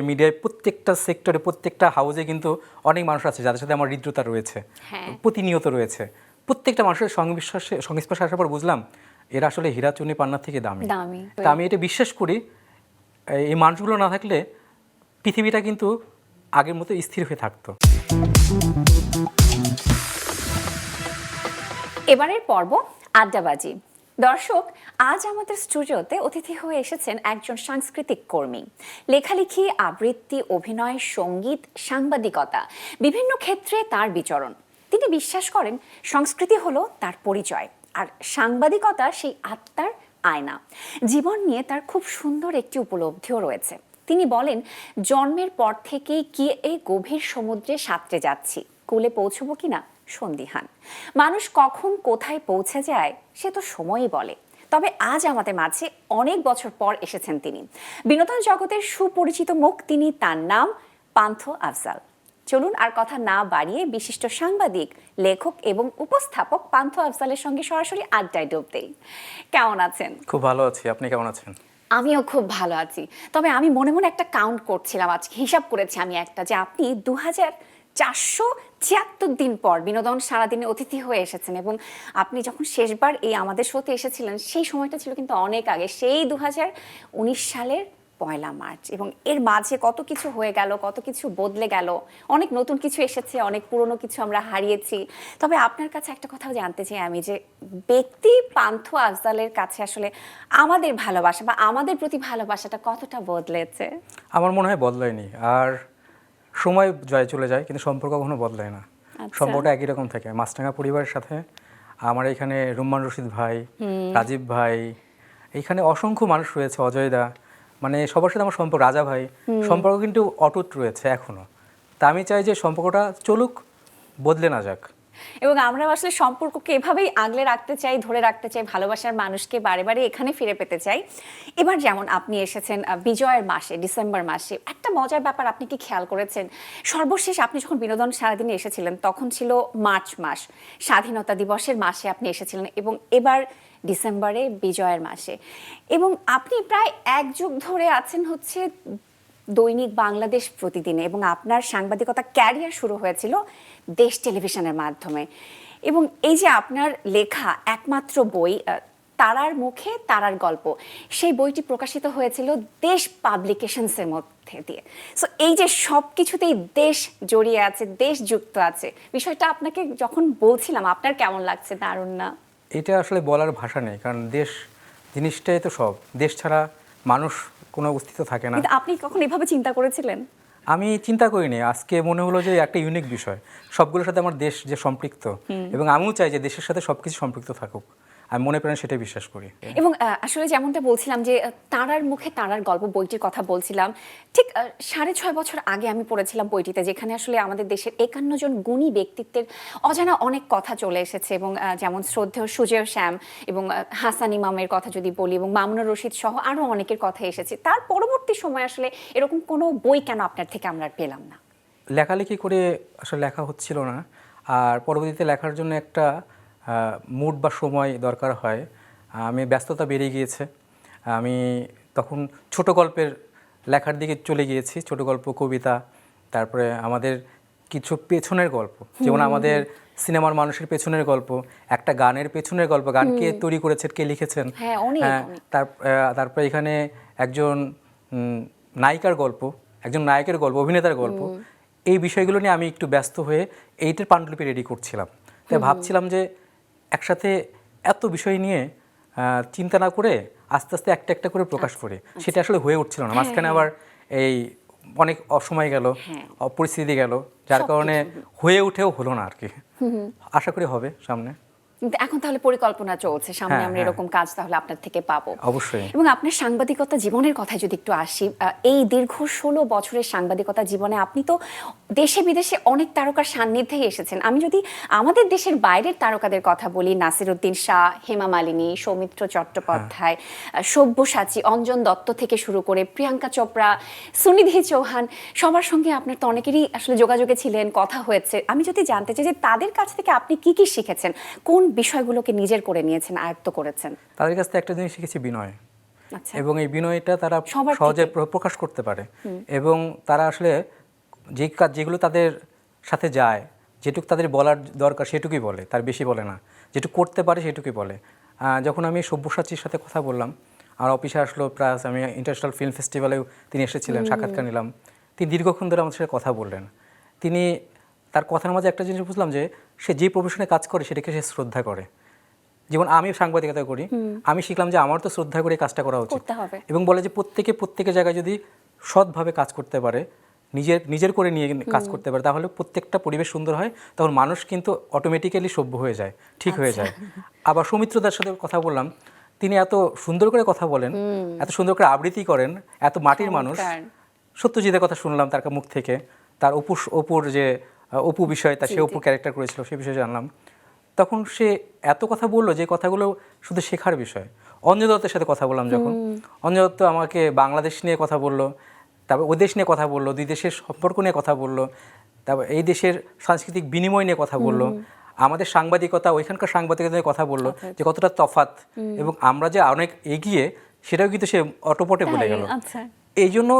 মিডিয়ায় প্রত্যেকটা সেক্টরে প্রত্যেকটা হাউসে কিন্তু অনেক মানুষ আছে যাদের সাথে আমার হৃদ্রতা রয়েছে, প্রতিনিয়ত রয়েছে। প্রত্যেকটা মানুষের সংস্পর্শে আসার পর বুঝলাম এরা আসলে হীরা চুনি পান্নার থেকে দামি। তা আমি এটা বিশ্বাস করি, এই মানুষগুলো না থাকলে পৃথিবীটা কিন্তু আগের মতো স্থির হয়ে থাকতো। এবারের পর্ব আড্ডাবাজি। দর্শক, আজ আমাদের স্টুডিওতে অতিথি হয়ে এসেছেন একজন সাংস্কৃতিক কর্মী। লেখালেখি, আবৃত্তি, অভিনয়, সঙ্গীত, সাংবাদিকতা, বিভিন্ন ক্ষেত্রে তার বিচরণ। তিনি বিশ্বাস করেন সংস্কৃতি হলো তার পরিচয়, আর সাংবাদিকতা সেই আত্মার আয়না। জীবন নিয়ে তার খুব সুন্দর একটি উপলব্ধিও রয়েছে। তিনি বলেন, জন্মের পর থেকেই কি এই গভীর সমুদ্রে সাঁতরে যাচ্ছি, কূলে পৌঁছবো কিনা সন্দিহান। মানুষ কখন কোথায় পৌঁছে যায় সে তো সময়ই বলে। তবে আজ আমাদের মাঝে অনেক বছর পর এসেছেন তিনি। বিনোদন জগতের সুপরিচিত মুখ তিনি। তার নাম পান্থ আফজাল। চলুন আর কথা না বাড়িয়ে বিশিষ্ট সাংবাদিক, লেখক এবং উপস্থাপক পান্থ আফজালের সঙ্গে সরাসরি আড্ডায় ডুব দেই। কেমন আছেন? খুব ভালো আছি, আপনি কেমন আছেন? আমিও খুব ভালো আছি। তবে আমি মনে মনে একটা কাউন্ট করছিলাম, আজকে হিসাব করেছি আমি একটা, যে আপনি 2476 দিন পর বিনোদন সারাদিনে অতিথি হয়ে এসেছেন। এবং আপনি যখন শেষবার এই আমাদের শোতে এসেছিলেন সেই সময়টা ছিল কিন্তু অনেক আগে, সেই 2019 সালের 1 মার্চ। এবং এর মাঝে কত কিছু হয়ে গেল, কত কিছু বদলে গেল, অনেক নতুন কিছু এসেছে, অনেক পুরনো কিছু আমরা হারিয়েছি। তবে আপনার কাছে একটা কথাও জানতে চাই আমি, যে ব্যক্তি পান্থ আফজালের কাছে আসলে আমাদের ভালোবাসা বা আমাদের প্রতি ভালোবাসাটা কতটা বদলেছে? আমার মনে হয় বদলায়নি। আর সময় জয় চলে যায় কিন্তু সম্পর্ক কখনো বদলায় না। সম্পর্কটা একই রকম থাকে। মাছরাঙা পরিবারের সাথে আমার এখানে রুম্মান রশিদ ভাই, রাজীব ভাই, এইখানে অসংখ্য মানুষ রয়েছে, অজয়দা, মানে সবার সাথে আমার সম্পর্ক, রাজা ভাই, সম্পর্ক কিন্তু অটুট রয়েছে এখনো। তা আমি চাই যে সম্পর্কটা চলুক, বদলে না যাক। এবং আমরা আসলে সম্পর্ককে এভাবেই আগলে রাখতে চাই, ধরে রাখতে চাই, ভালোবাসার মানুষকে বারে বারে এখানে ফিরে পেতে চাই। এবার যেমন আপনি এসেছেন বিজয়ের মাসে, ডিসেম্বর মাসে। একটা মজার ব্যাপার আপনি কি খেয়াল করেছেন, সর্বশেষ আপনি যখন বিনোদন সারাদিনে এসেছিলেন তখন ছিল মার্চ মাস, স্বাধীনতা দিবসের মাসে আপনি এসেছিলেন, এবং এবার ডিসেম্বরে বিজয়ের মাসে। এবং আপনি প্রায় 1 যুগ ধরে আছেন হচ্ছে দৈনিক বাংলাদেশ প্রতিদিনে, এবং আপনার সাংবাদিকতা ক্যারিয়ার শুরু হয়েছিল দেশ টেলিভিশনের মাধ্যমে। এবং এই যে আপনার লেখা একমাত্র বই তারার মুখে তারার গল্প, সেই বইটি প্রকাশিত হয়েছিল দেশ পাবলিকেশনসের মধ্যে দিয়ে। সো এই যে সব কিছুতেই দেশ জড়িয়ে আছে, দেশ যুক্ত আছে, বিষয়টা আপনাকে যখন বলছিলাম আপনার কেমন লাগছে? দারুণ না? এটা আসলে বলার ভাষা নেই, কারণ দেশ জিনিসটাই তো সব। দেশ ছাড়া মানুষ কোনো অস্তিত্ব থাকে না। কিন্তু আপনি কখন এভাবে চিন্তা করেছিলেন? আমি চিন্তা করিনি। আজকে মনে হলো যে একটা ইউনিক বিষয়, সবগুলোর সাথে আমার দেশ যে সম্পৃক্ত, এবং আমিও চাই যে দেশের সাথে সবকিছু সম্পৃক্ত থাকুক। আমি মনে প্রাণে সেটাই বিশ্বাস করি। এবং আসলে যেমনটা বলছিলাম যে তারার মুখে তারার গল্প বইটির কথা বলছিলাম, ঠিক 6.5 বছর আগে আমি পড়েছিলাম বইটিতে, যেখানে আসলে আমাদের দেশের 51 জন গুণী ব্যক্তিত্বের অজানা অনেক কথা চলে এসেছে। এবং যেমন শ্রদ্ধেয় সুজেয় শ্যাম এবং হাসান ইমামের কথা যদি বলি, এবং মামুনুর রশিদ সহ আরও অনেকের কথা এসেছে। তার পরবর্তী সময় আসলে এরকম কোনো বই কেন আপনার থেকে আমরা পেলাম না? লেখালেখি করে আসলে লেখা হচ্ছিল না, আর পরবর্তীতে লেখার জন্য একটা মুড বা সময় দরকার হয়। আমি ব্যস্ততা বেড়ে গিয়েছে, আমি তখন ছোট গল্পের লেখার দিকে চলে গিয়েছি। ছোট গল্প, কবিতা, তারপরে আমাদের কিছু পেছনের গল্প, যেমন আমাদের সিনেমার মানুষের পেছনের গল্প, একটা গানের পেছনের গল্প, গান কে তৈরি করেছেন, কে লিখেছেন, তারপরে এখানে একজন নায়িকার গল্প, একজন নায়কের গল্প, অভিনেতার গল্প, এই বিষয়গুলো নিয়ে আমি একটু ব্যস্ত হয়ে এইটার পাণ্ডুলিপি রেডি করছিলাম। তাই ভাবছিলাম যে একসাথে এত বিষয় নিয়ে চিন্তা না করে আস্তে আস্তে একটা একটা করে প্রকাশ করি। সেটা আসলে হয়ে উঠছিল না। মাঝখানে আবার এই অনেক অসময় গেল, অপরিস্থিতি গেল, যার কারণে হয়ে উঠেও হলো না আর কি। আশা করি হবে সামনে। কিন্তু এখন তাহলে পরিকল্পনা চলছে, সামনে আমরা এরকম কাজ তাহলে আপনার থেকে পাবো অবশ্যই। এবং আপনার সাংবাদিকতা জীবনের কথায় যদি একটু আসি, এই দীর্ঘ 16 বছরের সাংবাদিকতা জীবনে আপনি তো দেশে বিদেশে অনেক তারকার সান্নিধ্যেই এসেছেন। আমি যদি আমাদের দেশের বাইরের তারকাদের কথা বলি, নাসিরুদ্দিন শাহ, হেমা মালিনী, সৌমিত্র চট্টোপাধ্যায়, সব্যসাচী, অঞ্জন দত্ত থেকে শুরু করে প্রিয়াঙ্কা চোপড়া, সুনিধি চৌহান, সবার সঙ্গে আপনার তো অনেকেরই আসলে যোগাযোগে ছিলেন, কথা হয়েছে। আমি যদি জানতে চাই যে তাদের কাছ থেকে আপনি কি কি শিখেছেন, কোন বিষয়গুলোকে নিজের করে নিয়েছেন, আয়ত্ত করেছেন? তাদের কাছ থেকে একটা জিনিস শিখেছি, বিনয়। আচ্ছা। এবং এই বিনয়টা তারা সবার সহজে থেকে। প্রকাশ করতে পারে এবং তারা আসলে যেগুলো তাদের সাথে যায়, যেটুকু তাদের বলার দরকার সেটুকুই বলে, তার বেশি বলে না। যেটুকু করতে পারে সেটুকুই বলে। যখন আমি সব্যসাচীর সাথে কথা বললাম, আমার অফিসে আসলো, প্লাস আমি ইন্টারন্যাশনাল ফিল্ম ফেস্টিভ্যালেও তিনি এসেছিলেন, সাক্ষাৎকার নিলাম। তিনি দীর্ঘক্ষণ ধরে আমার সাথে কথা বললেন। তিনি তার কথার মাঝে একটা জিনিস বুঝলাম যে সে যে প্রফেশনে কাজ করে সেটাকে সে শ্রদ্ধা করে। যেমন আমি সাংবাদিকতা করি, আমি শিখলাম যে আমার তো শ্রদ্ধা করে কাজটা করা উচিত করতে হবে। এবং বলে যে প্রত্যেকের জায়গায় যদি সৎভাবে কাজ করতে পারে, নিজের করে নিয়ে কাজ করতে পারে, তাহলে প্রত্যেকটা পরিবেশ সুন্দর হয়, তখন মানুষ কিন্তু অটোমেটিক্যালি সভ্য হয়ে যায়, ঠিক হয়ে যায়। আবার সৌমিত্রদার সাথে কথা বললাম, তিনি এত সুন্দর করে কথা বলেন, এত সুন্দর করে আবৃত্তি করেন, এত মাটির মানুষ। সত্যজিতের কথা শুনলাম তার মুখ থেকে, তার অপুর যে অপু বিষয়টা, সে অপুর ক্যারেক্টার করেছিল সে বিষয়ে জানলাম। তখন সে এত কথা বললো যে কথাগুলো শুধু শেখার বিষয়। অঞ্জয় দত্তের সাথে কথা বললাম যখন, অঞ্জয় দত্ত আমাকে বাংলাদেশ নিয়ে কথা বললো, তারপর ওই দেশ নিয়ে কথা বললো, দুই দেশের সম্পর্ক নিয়ে কথা বললো, তারপর এই দেশের সাংস্কৃতিক বিনিময় নিয়ে কথা বললো, আমাদের সাংবাদিকতা, ওইখানকার সাংবাদিকতা নিয়ে কথা বললো যে কতটা তফাৎ এবং আমরা যে অনেক এগিয়ে, সেটাও কিন্তু সে অটপটে বলে গেল। এই জন্য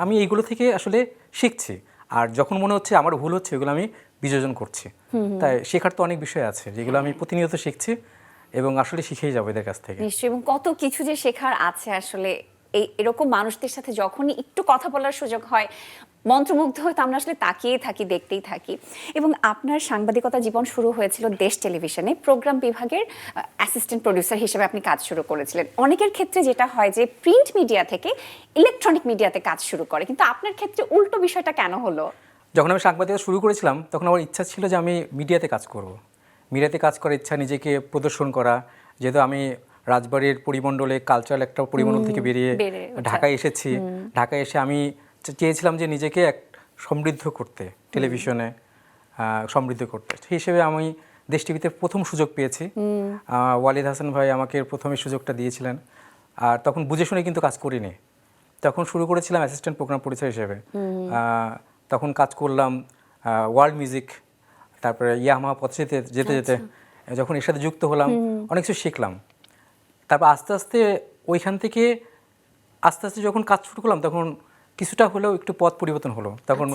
আমি এইগুলো থেকে আসলে শিখছি, আর যখন মনে হচ্ছে আমার ভুল হচ্ছে ওগুলো আমি বিযোজন করছি। তাই শেখার তো অনেক বিষয় আছে যেগুলো আমি প্রতিনিয়ত শিখছি এবং আসলে শিখেই যাবো এদের কাছ থেকে। নিশ্চয়ই, এবং কত কিছু যে শেখার আছে আসলে। এরকম মানুষদের সাথে যখনই একটু কথা বলার সুযোগ হয়, মন্ত্রমুগ্ধ হয়ে তো আমরা আসলে তাকিয়েই থাকি, দেখতেই থাকি। এবং আপনার সাংবাদিকতা জীবন শুরু হয়েছিল দেশ টেলিভিশনে, প্রোগ্রাম বিভাগের অ্যাসিস্ট্যান্ট প্রোডিউসার হিসেবে আপনি কাজ শুরু করেছিলেন। অনেকের ক্ষেত্রে যেটা হয় যে প্রিন্ট মিডিয়া থেকে ইলেকট্রনিক মিডিয়াতে কাজ শুরু করে, কিন্তু আপনার ক্ষেত্রে উল্টো বিষয়টা কেন হলো? যখন আমি সাংবাদিকতা শুরু করেছিলাম তখন আমার ইচ্ছা ছিল যে আমি মিডিয়াতে কাজ করব। মিডিয়াতে কাজ করার ইচ্ছা, নিজেকে প্রদর্শন করা। যেহেতু আমি রাজবাড়ির পরিমণ্ডলে, কালচারাল একটা পরিমণ্ডল থেকে বেরিয়ে ঢাকায় এসেছি, ঢাকায় এসে আমি চেয়েছিলাম যে নিজেকে সমৃদ্ধ করতে, টেলিভিশনে সমৃদ্ধ করতে। সেই হিসেবে আমি দেশ টিভিতে প্রথম সুযোগ পেয়েছি। ওয়ালিদ হাসান ভাই আমাকে প্রথমে সুযোগটা দিয়েছিলেন, আর তখন বুঝে শুনে কিন্তু কাজ করিনি। তখন শুরু করেছিলাম অ্যাসিস্ট্যান্ট প্রোগ্রাম প্রডিউসার হিসেবে। তখন কাজ করলাম ওয়ার্ল্ড মিউজিক, তারপরে ইয়ামাহা পথে যেতে যেতে যখন এর সাথে যুক্ত হলাম অনেক কিছু শিখলাম। তারপর আস্তে আস্তে ওইখান থেকে আস্তে আস্তে যখন কাজ শুরু করলাম তখন কিছুটা হলেও একটু পথ পরিবর্তন হলো। তখন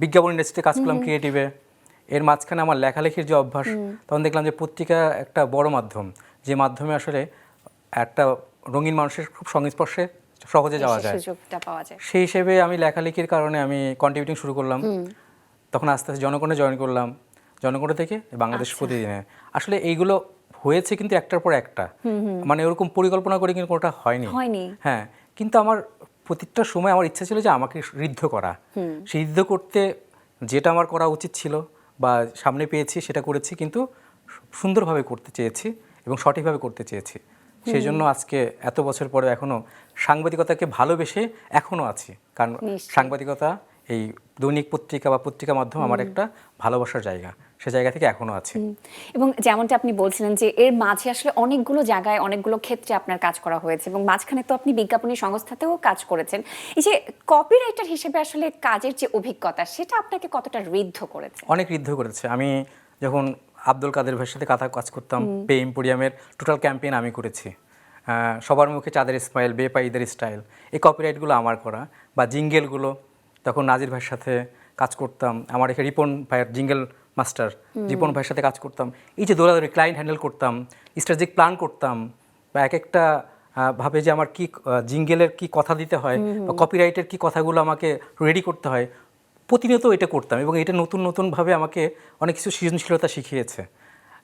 বিজ্ঞাপন ইন্ডাস্ট্রিতে কাজ করলাম, ক্রিয়েটিভে। এর মাঝখানে আমার লেখালেখির যে অভ্যাস, তখন দেখলাম যে পত্রিকা একটা বড় মাধ্যম, যে মাধ্যমে আসলে একটা রঙিন মানুষের খুব সংস্পর্শে সহজে যাওয়া যায়। সেই হিসেবে আমি লেখালেখির কারণে আমি কন্ট্রিবিউটিং শুরু করলাম। তখন আস্তে আস্তে জনগণে জয়েন করলাম, জনগণ থেকে বাংলাদেশ প্রতিদিনে। আসলে এইগুলো হয়েছে কিন্তু একটার পর একটা, মানে ওরকম পরিকল্পনা করে কিন্তু কোনোটা হয়নি। হ্যাঁ, কিন্তু আমার প্রতিটা সময় আমার ইচ্ছা ছিল যে আমাকে ঋদ্ধ করা। সেই ঋদ্ধ করতে যেটা আমার করা উচিত ছিল বা সামনে পেয়েছি সেটা করেছি, কিন্তু সুন্দরভাবে করতে চেয়েছি এবং সঠিকভাবে করতে চেয়েছি। সেই জন্য আজকে এত বছর পরে এখনও সাংবাদিকতাকে ভালোবেসে এখনও আছি, কারণ সাংবাদিকতা এই দৈনিক পত্রিকা বা পত্রিকা মাধ্যম আমার একটা ভালোবাসার জায়গা, সে জায়গা থেকে এখনো আছে। এবং যেমনটা আপনি বলছিলেন যে এর মাঝে আসলে অনেকগুলো জায়গায় অনেকগুলো ক্ষেত্রে আপনার কাজ করা হয়েছে, এবং মাঝখানে তো আপনি বিজ্ঞাপনী সংস্থাতেও কাজ করেছেন। এই যে কপিরাইটার হিসেবে আসলে কাজের যে অভিজ্ঞতা, সেটা আপনাকে কতটা ঋদ্ধ করেছে? অনেক ঋদ্ধ করেছে। আমি যখন আব্দুল কাদের ভাইয়ের সাথে কাজ করতাম, পে এম্পোরিয়ামের টোটাল ক্যাম্পেইন আমি করেছি। সবার মুখে চাঁদের স্মাইল, বেপাইদের স্টাইল, এই কপিরাইটগুলো আমার করা। বা জিঙ্গেলগুলো তখন নাজির ভাইয়ের সাথে কাজ করতাম, আমার এখানে রিপন ভাইয়ের জিঙ্গেল মাস্টার, রিপন ভাইয়ের সাথে কাজ করতাম। এই যে দৌড়াদৌড়ি, ক্লায়েন্ট হ্যান্ডেল করতাম, স্ট্র্যাটেজিক প্ল্যান করতাম, বা এক একটা ভাবে যে আমার কি জিঙ্গেলের কি কথা দিতে হয় বা কপিরাইটের কি কথাগুলো আমাকে রেডি করতে হয়, প্রতিনিয়ত এটা করতাম। এবং এটা নতুন নতুনভাবে আমাকে অনেক কিছু সৃজনশীলতা শিখিয়েছে,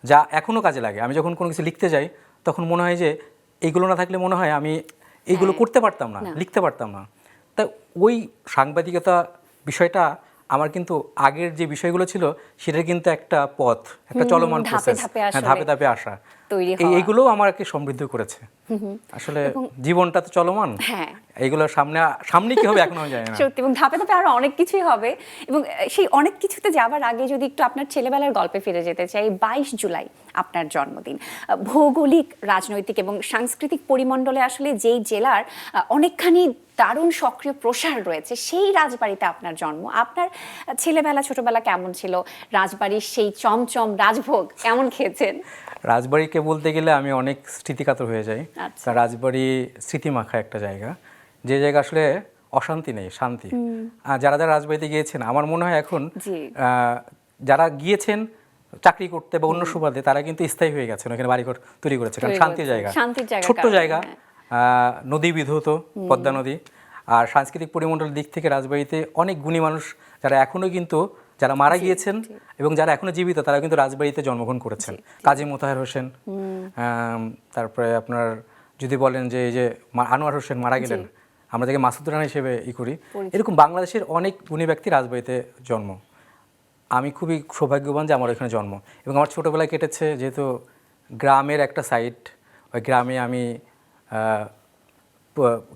যা এখনও কাজে লাগে। আমি যখন কোনো কিছু লিখতে যাই তখন মনে হয় যে এইগুলো না থাকলে মনে হয় আমি এইগুলো করতে পারতাম না, লিখতে পারতাম না। তা ওই সাংবাদিকতা বিষয়টা আমার কিন্তু আগের যে বিষয়গুলো ছিল সেটার কিন্তু একটা পথ, একটা চলমান প্রসেস, ধাপে ধাপে আসা, এইগুলো আমাকে সমৃদ্ধ করেছে। আসলে জীবনটা তো চলমান, এইগুলো সামনে কি হবে এখনো জানি না। সত্যি, এবং ধাপে ধাপে আরো অনেক কিছুই হবে। এবং সেই অনেক কিছুতে যাবার আগে যদি একটু আপনার ছেলেবেলার গল্পে ফিরে যেতে চাই। 22 জুলাই আপনার জন্মদিন। ভৌগোলিক, রাজনৈতিক এবং সাংস্কৃতিক পরিমণ্ডলে আসলে যেই জেলার অনেকখানি দারুণ সক্রিয় প্রসার রয়েছে, সেই রাজবাড়িতে আপনার জন্ম। আপনার ছেলেবেলা, ছোটবেলা কেমন ছিল? রাজবাড়ির সেই চমচম রাজভোগ কেমন খেয়েছেন? রাজবাড়ি কেবল বলতে গেলে আমি অনেক স্মৃতিকাতর হয়ে যাই। আচ্ছা। কারণ রাজবাড়ি স্মৃতিমাখা একটা জায়গা, যে জায়গা আসলে অশান্তি নেই, শান্তি। আর যারা যারা রাজবাড়িতে গিয়েছেন, আমার মনে হয় এখন জি। যারা গিয়েছেন চাকরি করতে বা অন্য সুবাদে, তারা কিন্তু স্থায়ী হয়ে গেছেন, ওখানে বাড়িঘর তৈরি করেছে, কারণ শান্তির জায়গা, শান্তির জায়গা, ছোট্ট কারণে, জায়গা, হ্যাঁ। নদী বিধৌত, পদ্মা নদী। আর সাংস্কৃতিক পরিমণ্ডলের দিক থেকে রাজবাড়িতে অনেক গুণী মানুষ যারা এখনো কিন্তু, যারা মারা গিয়েছেন এবং যারা এখনো জীবিত, তারা কিন্তু রাজবাড়িতে জন্মগ্রহণ করেছেন। কাজী মোতাহার হোসেন, তারপরে আপনার যদি বলেন যে এই যে আনোয়ার হোসেন মারা গেলেন, আমরা যাকে মাসুদ রানা হিসেবে করি, এরকম বাংলাদেশের অনেক গুণী ব্যক্তি রাজবাড়িতে জন্ম। আমি খুবই সৌভাগ্যবান যে আমার এখানে জন্ম, এবং আমার ছোটোবেলায় কেটেছে যেহেতু গ্রামের একটা সাইড, ওই গ্রামে আমি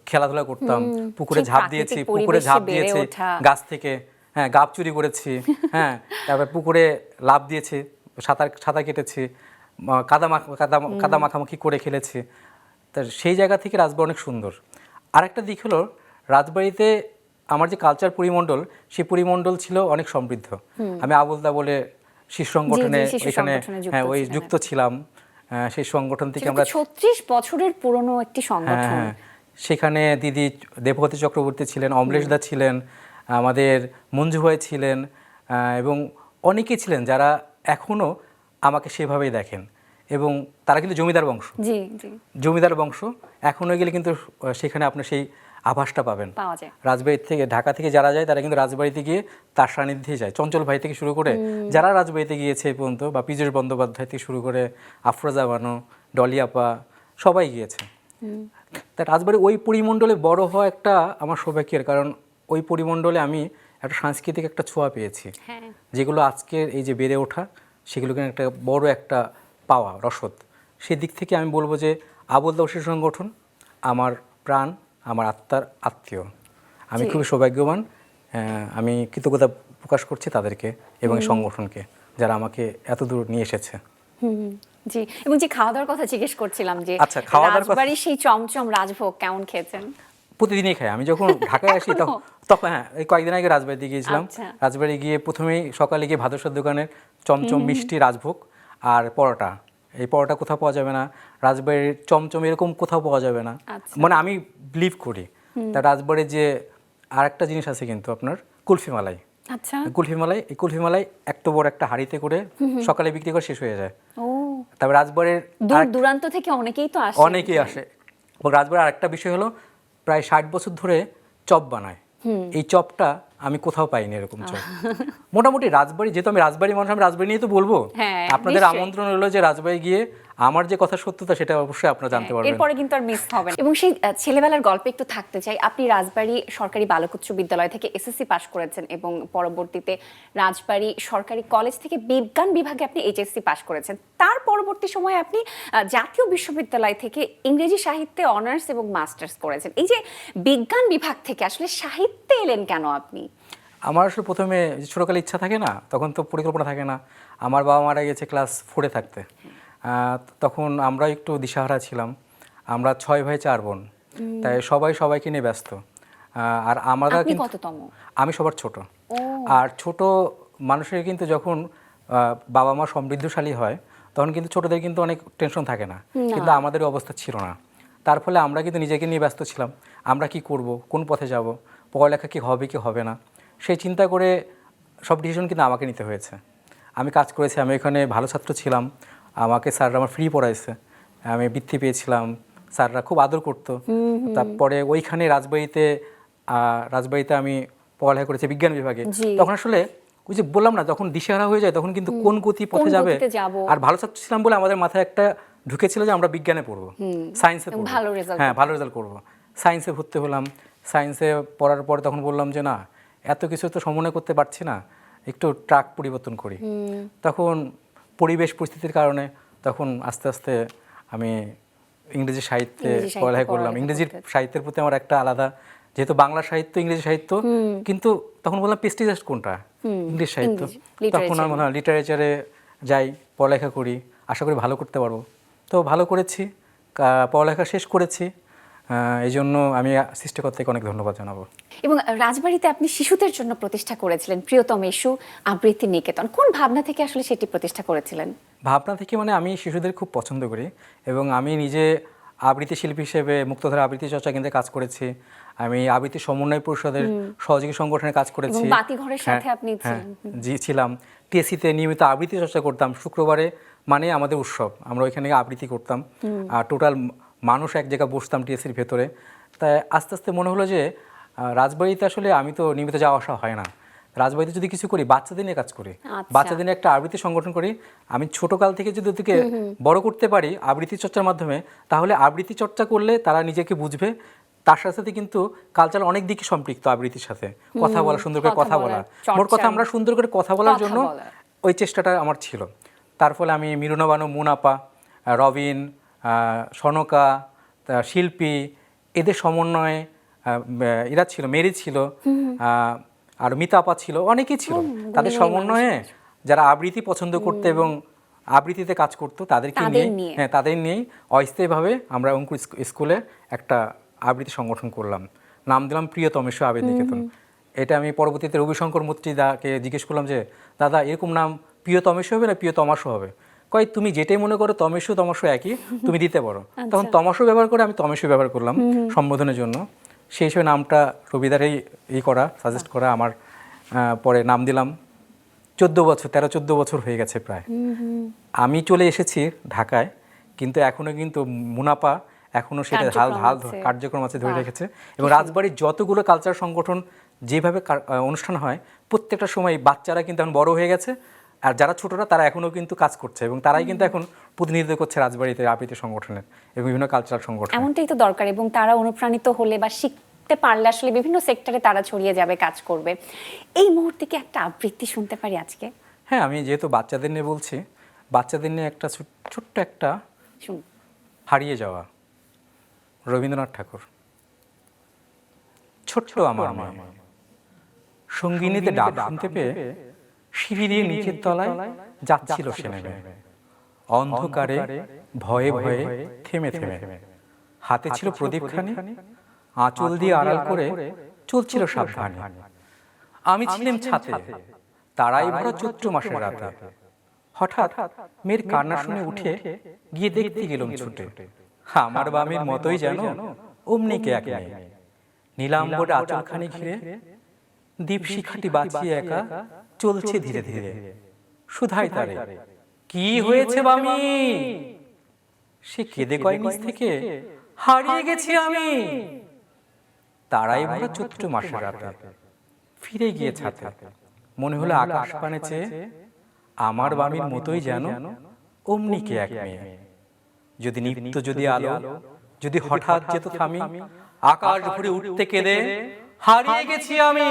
খেলাধুলা করতাম, পুকুরে ঝাঁপ দিয়েছি, গাছ থেকে, হ্যাঁ, গাব চুরি করেছি, হ্যাঁ, তারপর পুকুরে লাফ দিয়েছি, সাঁতার কেটেছি, কাদা মাখামাখি করে খেলেছি। তা সেই জায়গা থেকে রাজবাড়ি অনেক সুন্দর। আরেকটা দিক হলো, রাজবাড়িতে আমার যে কালচার পরিমণ্ডল, সেই পরিমণ্ডল ছিল অনেক সমৃদ্ধ। আমি আবুলদা বলে শিশু সংগঠনে এখানে, হ্যাঁ, ওই যুক্ত ছিলাম। সেই সংগঠন থেকে আমরা 36 বছরের পুরনো একটি সংগঠন। হ্যাঁ, সেখানে দিদি দেবপতি চক্রবর্তী ছিলেন, অমলেশ দা ছিলেন, আমাদের মঞ্জু ভাই ছিলেন, এবং অনেকেই ছিলেন যারা এখনও আমাকে সেভাবেই দেখেন, এবং তারা কিন্তু জমিদার বংশ। জি জি, জমিদার বংশ। এখনও গেলে কিন্তু সেখানে আপনার সেই আভাসটা পাবেন। পাওয়া যায়। রাজবাড়ি থেকে, ঢাকা থেকে যারা যায়, তারা কিন্তু রাজবাড়িতে গিয়ে তার সান্নিধ্যে যায়। চঞ্চল ভাই থেকে শুরু করে যারা রাজবাড়িতে গিয়েছে এই পর্যন্ত, বা পীযূষ বন্দ্যোপাধ্যায় থেকে শুরু করে আফরোজা বানু, ডলি আপা, সবাই গিয়েছে। তা রাজবাড়ি ওই পরিমণ্ডলে বড় হওয়া একটা আমার সৌভাগ্যের, কারণ ওই পরিমণ্ডলে আমি একটা সাংস্কৃতিক একটা ছোঁয়া পেয়েছি, যেগুলো আজকের এই যে বেড়ে ওঠা, সেগুলোকে একটা বড় একটা পাওয়া রসদ। সেদিক থেকে আমি বলবো যে আবুলদা শিশু সংগঠন আমার প্রাণ, আমার আত্মার আত্মীয়। আমি খুবই সৌভাগ্যবান। আমি কৃতজ্ঞতা প্রকাশ করছি তাদেরকে এবং এই সংগঠনকে, যারা আমাকে এত দূর নিয়ে এসেছে। জি, এবং যে খাওয়া দাওয়ার কথা জিজ্ঞেস করছিলাম, যে আচ্ছা, খাওয়া দাওয়ার কথা, রাজবাড়ির সেই চমচম রাজভোগ কেমন খেয়েছেন? প্রতিদিনই খাই। আমি যখন ঢাকায় আসি তখন, হ্যাঁ, এই কয়েকদিন আগে রাজবাড়িতে গিয়েছিলাম। রাজবাড়ি গিয়ে প্রথমেই সকালে গিয়ে ভাদুরশার দোকানের চমচম মিষ্টি রাজভোগ আর পরোটা, এই পরোটা কোথাও পাওয়া যাবে না, রাজবাড়ির চমচম এরকম কোথাও পাওয়া যাবে না, মানে আমি বিলিভ করি। তা রাজবাড়ির যে আরেকটা জিনিস আছে কিন্তু আপনার কুলফি মালাই। আচ্ছা, কুলফি মালাই, এই কুলফি মালাই এত বড় একটা হাঁড়িতে করে সকালে বিক্রি করে শেষ হয়ে যায়। তারপর রাজবাড়ির দূর দূরান্ত থেকে অনেকেই তো আসে। অনেকেই আসে। এবং রাজবাড়ির আরেকটা বিষয় হলো, প্রায় 60 বছর ধরে চপ বানায়। এই চপটা আমি কোথাও পাইনি এরকম চপ। মোটামুটি রাজবাড়ি, যেহেতু আমি রাজবাড়ি মানুষ, আমি রাজবাড়ি নিয়ে তো বলবো। আপনাদের আমন্ত্রণ হলো যে রাজবাড়ি গিয়ে আমার যে কথা সত্যতা, সেটা অবশ্যই আপনারা জানতে পারবেন। এরপরে কিন্তু আর মিস হবে না। এবং সেই ছেলেবেলার গল্পে একটু থাকতে চাই। আপনি রাজবাড়ি সরকারি বালক উচ্চ বিদ্যালয় থেকে এসএসসি পাশ করেছেন, এবং পরবর্তীতে রাজবাড়ি সরকারি কলেজ থেকে বিজ্ঞান বিভাগে আপনি এইচএসসি পাশ করেছেন। তার পরবর্তী সময়ে আপনি জাতীয় বিশ্ববিদ্যালয় থেকে ইংরেজি সাহিত্যে অনার্স এবং মাস্টার্স করেছেন। এই যে বিজ্ঞান বিভাগ থেকে আসলে সাহিত্যে এলেন কেন আপনি? আমার আসলে প্রথমে ছোটকালে ইচ্ছা থাকে না, তখন তো পরিকল্পনা থাকে না। আমার বাবা মারা গেছে ক্লাস 4-এ থাকতে। তখন আমরা একটু দিশাহারা ছিলাম। আমরা 6 ভাই 4 বোন, তাই সবাই সবাইকে নিয়ে ব্যস্ত। আর আমরা কিন্তু, আমি সবার ছোট। আর ছোট মানুষের কিন্তু যখন বাবা মা সমৃদ্ধশালী হয়, তখন কিন্তু ছোটদের কিন্তু অনেক টেনশন থাকে না, কিন্তু আমাদের অবস্থা ছিল না। তার ফলে আমরা কিন্তু নিজেকে নিয়ে ব্যস্ত ছিলাম, আমরা কি করব, কোন পথে যাব, পড়ালেখা কি হবে কি হবে না, সেই চিন্তা করে সব ডিসিশন কিন্তু আমাকে নিতে হয়েছে। আমি কাজ করেছি, আমি এখানে ভালো ছাত্র ছিলাম, আমাকে স্যাররা আমার ফ্রি পড়াইছে, আমি বৃত্তি পেয়েছিলাম, স্যাররা খুব আদর করতো। তারপরে ওইখানে রাজবাড়িতে আমি পড়ালেখা করেছি বিজ্ঞান বিভাগে। তখন আসলে ওই যে বললাম না, যখন দিশেহারা হয়ে যায়, তখন কিন্তু কোন গতি পথে যাবে। আর ভালো ছাত্র ছিলাম বলে আমাদের মাথায় একটা ঢুকেছিল যে আমরা বিজ্ঞানে পড়বো, সায়েন্সে পড়বো, হ্যাঁ, ভালো রেজাল্ট করবো। সায়েন্সে ভর্তি হলাম। সায়েন্সে পড়ার পর তখন বললাম যে না, এত কিছু তো সমন্বয় করতে পারছি না, একটু ট্রাক পরিবর্তন করি। তখন পরিবেশ পরিস্থিতির কারণে তখন আস্তে আস্তে আমি ইংরেজি সাহিত্যে পড়ালেখা করলাম। ইংরেজি সাহিত্যের প্রতি আমার একটা আলাদা, যেহেতু বাংলা সাহিত্য ইংরেজি সাহিত্য, কিন্তু তখন বললাম প্রেস্টিজিয়াস কোনটা, ইংলিশ সাহিত্য। তখন আমি লিটারেচারে যাই, পড়ালেখা করি, আশা করি ভালো করতে পারবো। তো ভালো করেছি, পড়ালেখা শেষ করেছি। এই জন্য আমি সৃষ্টিকর্তাকে অনেক ধন্যবাদ জানাবো। এবং রাজবাড়িতে আপনি শিশুদের জন্য প্রতিষ্ঠা করেছিলেন প্রিয়তম ইস্যু আবৃত্তি নিকেতন, কোন ভাবনা থেকে আসলে সেটি প্রতিষ্ঠা করেছিলেন? ভাবনা থেকে মানে আমি শিশুদের খুব পছন্দ করি এবং আমি নিজে আবৃত্তি শিল্পী হিসেবে মুক্তধারা আবৃত্তি চর্চা কেন্দ্রে কাজ করেছি। আমি আবৃত্তি সমন্বয় পরিষদের সহযোগী সংগঠনে কাজ করেছি। এবং বাতিঘরের সাথে আপনি ছিলেন। জি ছিলাম। টিএসসিতে নিয়মিত আবৃত্তি চর্চা করতাম। শুক্রবারে মানে আমাদের উৎসব, আমরা ওইখানে আবৃত্তি করতাম। আর টোটাল মানুষ এক জায়গায় বসতাম টিএসসির ভেতরে। তাই আস্তে আস্তে মনে হলো যে রাজবাড়িতে আসলে আমি তো নিয়মিত যাওয়া আসা হয় না, রাজবাড়িতে যদি কিছু করি বাচ্চাদের নিয়ে কাজ করি, বাচ্চাদের নিয়ে একটা আবৃত্তি সংগঠন করি। আমি ছোটকাল থেকে যদি ওদেরকে বড় করতে পারি আবৃত্তি চর্চার মাধ্যমে, তাহলে আবৃত্তি চর্চা করলে তারা নিজেকে বুঝবে। তার সাথে সাথে কিন্তু কালচার অনেক দিকে সম্পৃক্ত আবৃত্তির সাথে। কথা বলা, সুন্দর করে কথা বলা, মোট কথা আমরা সুন্দর করে কথা বলার জন্য ওই চেষ্টাটা আমার ছিল। তার ফলে আমি মিরুনা বানু, মুনাপা, রবিন, সনকা, শিল্পী, এদের সমন্বয়ে এরা ছিল, মেরি ছিল, আর মিতাপা ছিল, অনেকেই ছিল। তাদের সমন্বয়ে যারা আবৃত্তি পছন্দ করতো এবং আবৃত্তিতে কাজ করতো তাদেরকে নিয়ে, তাদের নিয়েই অস্থায়ীভাবে আমরা অঙ্কুর স্কুলে একটা আবৃত্তি সংগঠন করলাম, নাম দিলাম প্রিয়তম ইস্যু আবৃত্তি নিকেতন। এটা আমি পরবর্তীতে রবিশঙ্কর মৈত্রীদাকে জিজ্ঞেস করলাম যে দাদা এরকম নাম প্রিয়তমেশু হবে না প্রিয়তমাশু হবে? কয় তুমি যেটাই মনে করো তমেশু তমশু একই, তুমি দিতে পারো। তখন তমশু ব্যবহার করে আমি তমেশু ব্যবহার করলাম সম্বোধনের জন্য। সেই হিসেবে নামটা রবিদারেই করা, সাজেস্ট করা। আমার পরে নাম দিলাম। 13-14 বছর হয়ে গেছে প্রায়। আমি চলে এসেছি ঢাকায়, কিন্তু এখনো কিন্তু মুনাপা এখনো সেটা হাল কার্যক্রম আছে, ধরে রেখেছে। এবং রাজবাড়ির যতগুলো কালচার সংগঠন যেভাবে অনুষ্ঠান হয় প্রত্যেকটা সময় বাচ্চারা কিন্তু এখন বড় হয়ে গেছে, আর যারা ছোটরা তারা এখনো কিন্তু কাজ করছে এবং তারাই কিন্তু এখন প্রতিনিধিত্ব করছে রাজবাড়িতে আবৃত্তি সংগঠনের এবং বিভিন্ন কালচারাল সংগঠন। এমনটাই তো দরকার, এবং তারা অনুপ্রাণিত হলে বা শিখতে পারলে আসলে বিভিন্ন সেক্টরে তারা ছড়িয়ে যাবে, কাজ করবে। এই মুহূর্তে কি একটা আবৃত্তি শুনতে পারি আজকে? হ্যাঁ, আমি যেহেতু বাচ্চাদের নিয়ে বলছি, বাচ্চাদের নিয়ে একটা ছোট্ট একটা হারিয়ে যাওয়া রবীন্দ্রনাথ ঠাকুর। ছোট্ট আমার সঙ্গিনীতে ডাক শুনতে পেয়ে সিঁড়ি দিয়ে নিচের তলায় যাচ্ছিল সে নেমে, অন্ধকারে ভয়ে ভয়ে থেমে থেমে। হাতে ছিল প্রদীপখানি, আঁচল দিয়ে আড়াল করে চলছিল সাবধানে। আমি ছিলাম ছাতে, তারাই ভরা চৈত্র মাসের রাতে। হঠাৎ মেয়ের কান্না শুনে উঠে গিয়ে দেখতে গেলাম ছুটে, আমার বামির মতোই যেন অমনিকে এক মেয়ে, নীলাম্বরে আঁচলখানি ঘিরে দীপশিখাটি বাঁচিয়ে একা চলছে ধীরে ধীরে। সুধাই তারে, কি হয়েছে বামি? সে কেঁদে কয় নিচ থেকে, হারিয়ে গেছি আমি। তারাই ভরা চৈত্র মাসের রাতে ফিরে গিয়ে ছাতে, মনে হলো আকাশ পানে চেয়ে আমার বামির মতোই যেন অমনিকে এক মেয়ে। যদি নিত্য যদি আলো, যদি হঠাৎ যেত থামি, আকাশ ভরে উঠতে কেঁদে হারিয়ে গেছি আমি।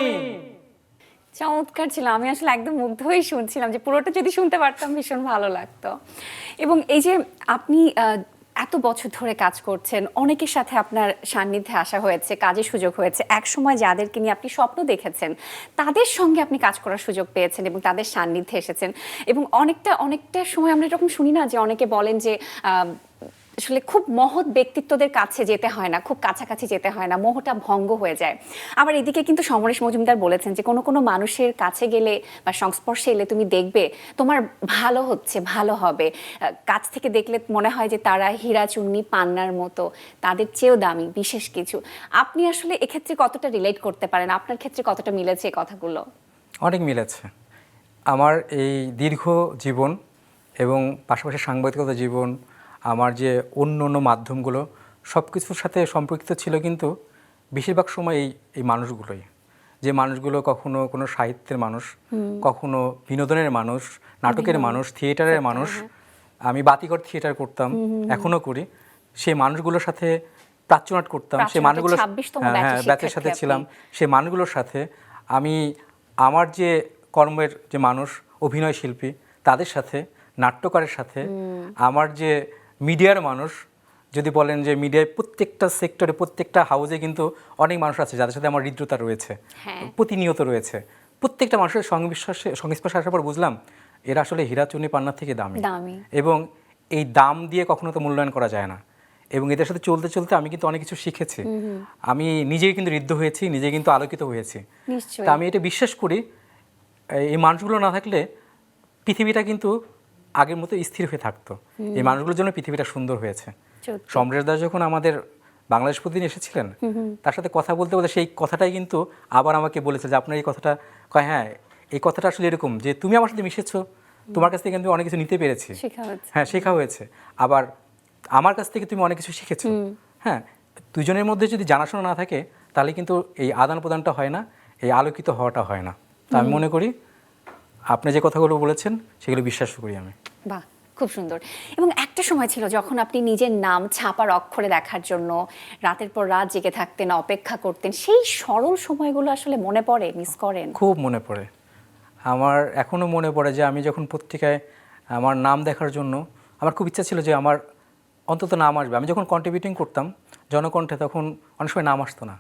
চমৎকার ছিল। আমি আসলে একদম মুগ্ধ হয়ে শুনছিলাম, যে পুরোটা যদি শুনতে পারতাম ভীষণ ভালো লাগতো। এবং এই যে আপনি এত বছর ধরে কাজ করছেন, অনেকের সাথে আপনার সান্নিধ্যে আসা হয়েছে, কাজের সুযোগ হয়েছে। এক সময় যাদেরকে নিয়ে আপনি স্বপ্ন দেখেছেন তাদের সঙ্গে আপনি কাজ করার সুযোগ পেয়েছেন এবং তাদের সান্নিধ্যে এসেছেন। এবং অনেকটা সময় আমরা এরকম শুনি না যে অনেকে বলেন যে আসলে খুব মহৎ ব্যক্তিত্বদের কাছে যেতে হয় না, খুব কাছাকাছি যেতে হয় না, মোহটা ভঙ্গ হয়ে যায়। আবার এদিকে কিন্তু সমরেশ মজুমদার বলেছেন যে কোনো মানুষের কাছে গেলে বা সংস্পর্শে এলে তুমি দেখবে তোমার ভালো হচ্ছে, ভালো হবে। কাছ থেকে দেখলে মনে হয় যে তারা হীরা চুন্নি পান্নার মতো, তাদের চেয়েও দামি বিশেষ কিছু। আপনি আসলে এক্ষেত্রে কতটা রিলেট করতে পারেন? আপনার ক্ষেত্রে কতটা মিলেছে এই কথাগুলো? অনেক মিলেছে। আমার এই দীর্ঘ জীবন এবং পাশাপাশি সাংবাদিকতা জীবন, আমার যে অন্য মাধ্যমগুলো সব কিছুর সাথে সম্পর্কিত ছিল, কিন্তু বেশিরভাগ সময় এই মানুষগুলোই, যে মানুষগুলো কখনো কোনো সাহিত্যের মানুষ, কখনো বিনোদনের মানুষ, নাটকের মানুষ, থিয়েটারের মানুষ। আমি বাতিঘর থিয়েটার করতাম, এখনো করি। সেই মানুষগুলোর সাথে প্রাচ্যনাট করতাম, সেই মানুষগুলোর ব্যাচের সাথে ছিলাম। সেই মানুষগুলোর সাথে আমি আমার যে কর্মের যে মানুষ, অভিনয় শিল্পী, তাদের সাথে, নাট্যকারের সাথে, আমার যে মিডিয়ার মানুষ, যদি বলেন যে মিডিয়ায় প্রত্যেকটা সেক্টরে, প্রত্যেকটা হাউসে কিন্তু অনেক মানুষ আছে যাদের সাথে আমার হৃদ্রতা রয়েছে, প্রতিনিয়ত রয়েছে। প্রত্যেকটা মানুষের সংস্পর্শে আসার পর বুঝলাম এরা আসলে হীরা চুনি পান্নার থেকে দামি। এবং এই দাম দিয়ে কখনো তো মূল্যায়ন করা যায় না। এবং এদের সাথে চলতে চলতে আমি কিন্তু অনেক কিছু শিখেছি। আমি নিজেই কিন্তু ঋদ্ধ হয়েছি, নিজেই কিন্তু আলোকিত হয়েছি। নিশ্চয়ই। তা আমি এটা বিশ্বাস করি, এই মানুষগুলো না থাকলে পৃথিবীটা কিন্তু আগের মতো স্থির হয়ে থাকতো। এই মানুষগুলোর জন্য পৃথিবীটা সুন্দর হয়েছে। সত্যি। সম্রাট দাস যখন আমাদের বাংলাদেশ প্রতিদিন এসেছিলেন, তার সাথে কথা বলতে বলতে সেই কথাটাই কিন্তু আবার আমাকে বলেছে যে আপনার এই কথাটা, কয় হ্যাঁ এই কথাটা আসলে এরকম যে তুমি আমার সাথে মিশেছো, তোমার কাছ থেকে কিন্তু অনেক কিছু নিতে পেরেছি। শেখা হচ্ছে। হ্যাঁ, শেখা হয়েছে। আবার আমার কাছ থেকে তুমি অনেক কিছু শিখেছো। হ্যাঁ, দুজনের মধ্যে যদি জানাশোনা না থাকে তাহলে কিন্তু এই আদান প্রদানটা হয় না, এই আলোকিত হওয়াটা হয় না। তো আমি মনে করি আপনি যে কথাগুলো বলেছেন সেগুলো বিশ্বাস করি আমি। বাহ, খুব সুন্দর। এবং একটা সময় ছিল যখন আপনি নিজের নাম ছাপার অক্ষরে দেখার জন্য রাতের পর রাত জেগে থাকতেন, অপেক্ষা করতেন। সেই সরল সময়গুলো আসলে মনে পড়ে, মিস করেন? খুব মনে পড়ে। আমার এখনও মনে পড়ে যে আমি যখন পত্রিকায় আমার নাম দেখার জন্য আমার খুব ইচ্ছা ছিল যে আমার অন্তত নাম আসবে। আমি যখন কন্ট্রিবিউটিং করতাম জনকণ্ঠে, তখন অনেক সময় নাম আসতো না।